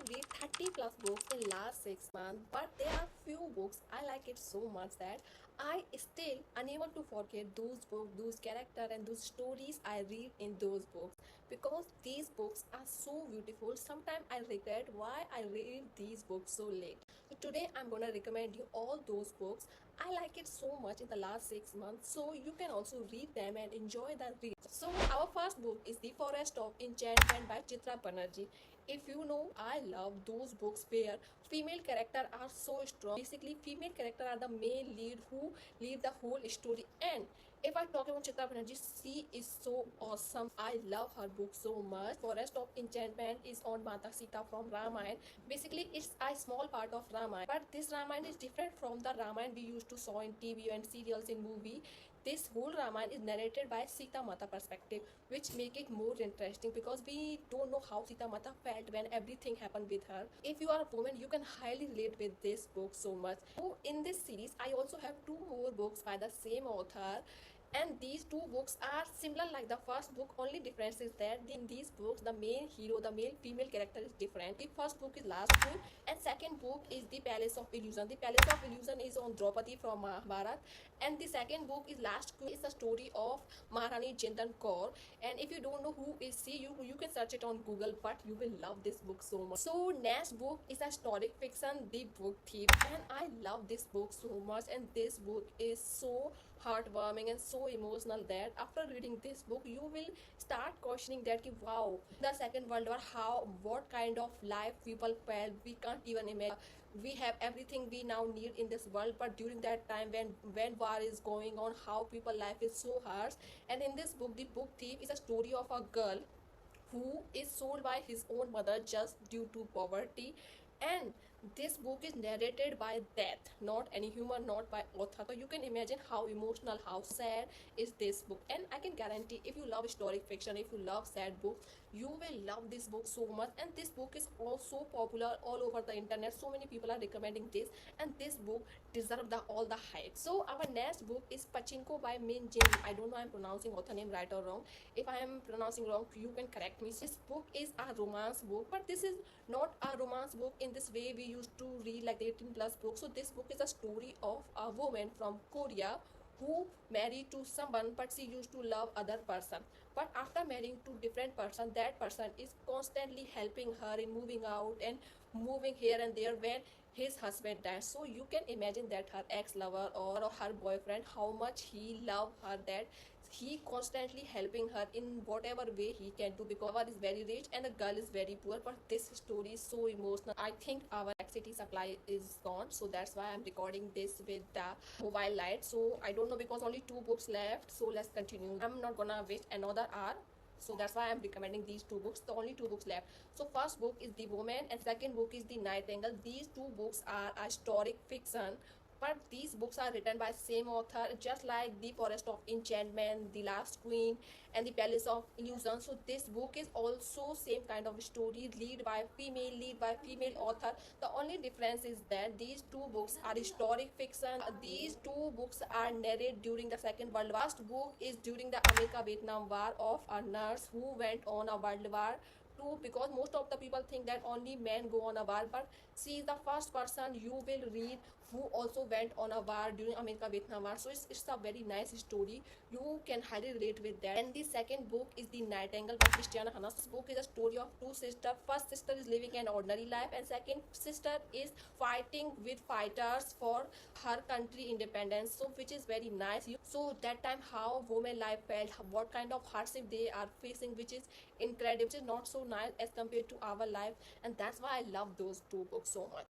read 30 plus books in last 6 months, but there are few books I like it so much that I still unable to forget those books, those character and those stories I read in those books because these books are so beautiful. Sometimes I regret why I read these books so late. So today I'm gonna recommend you all those books. I like it so much in the last 6 months, so you can also read them and enjoy the read. So our first book is The Forest of Enchantment by Chitra Banerjee. If you know, I love those books where female character are so strong. Basically, female character are the main lead who lead the whole story. And if I talk about Chitra Banerjee, she is so awesome. I love her book so much. Forest of Enchantment is on Mata Sita from Ramayana. Basically, it's a small part of Ramayana, but this Ramayana is different from the Ramayana we used to saw in TV and serials in movie. This whole Ramayana is narrated by Sita Mata perspective, which make it more interesting because we don't know how Sita Mata felt when everything happened with her. If you are a woman, you can highly relate with this book so much. So in this series, I also have two more books by the same author, and these two books are similar like the first book. Only difference is that in these books the main hero, the male female character is different. The first book is Last Queen and second book is The Palace of Illusion. The Palace of Illusion is on Draupadi from Mahabharata, and the second book is Last Queen. It's a story of Maharani Jindan Kaur, and if you don't know who is she, you can search it on Google, but you will love this book so much. So next book is a historic fiction, The Book Thief, and I love this book so much, and this book is so heartwarming and so emotional that after reading this book you will start questioning that ki, wow, the second world war, how, what kind of life people felt, we can't even imagine. We have everything we now need in this world, but during that time when war is going on, how people life is so harsh. And in this book, The Book Thief is a story of a girl who is sold by his own mother just due to poverty. And this book is narrated by death, not any human, not by author. So you can imagine how emotional, how sad is this book. And I can guarantee if you love historic fiction, if you love sad books, you will love this book so much. And this book is also popular all over the internet. So many people are recommending this, and this book deserves all the hype. So our next book is Pachinko by Jin Lee. I don't know I'm pronouncing author name right or wrong. If I am pronouncing wrong, you can correct me. This book is a romance book, but this is not a romance book in this way we used to read like the 18 plus book. So this book is a story of a woman from Korea who married to someone, but she used to love other person. But after marrying to different person, that person is constantly helping her in moving out and moving here and there when his husband dies. So you can imagine that her ex-lover or her boyfriend, how much he loved her, that he constantly helping her in whatever way he can do, because our is very rich and the girl is very poor. But this story is so emotional. I think our electricity supply is gone, so that's why I'm recording this with the mobile light. So I don't know, because only two books left, so let's continue. I'm not gonna waste another hour, so that's why I'm recommending these two books, the only two books left. So first book is The Woman and second book is The Nightingale. These two books are a historic fiction, but these books are written by same author, just like The Forest of Enchantment, The Last Queen and The Palace of Illusion. So this book is also same kind of story, lead by female author. The only difference is that these two books are historic fiction. These two books are narrated during the Second World War. First book is during the America Vietnam War, of a nurse who went on a World War II, because most of the people think that only men go on a war, but she is the first person you will read who also went on a war during America Vietnam War. So it's a very nice story, you can highly relate with that. And the second book is The Nightingale by Christiana Hanna. This book is a story of two sisters. First sister is living an ordinary life and second sister is fighting with fighters for her country independence, so which is very nice. So that time how women life felt, what kind of hardship they are facing, which is incredible, which is not so nice as compared to our life. And that's why I love those two books so much.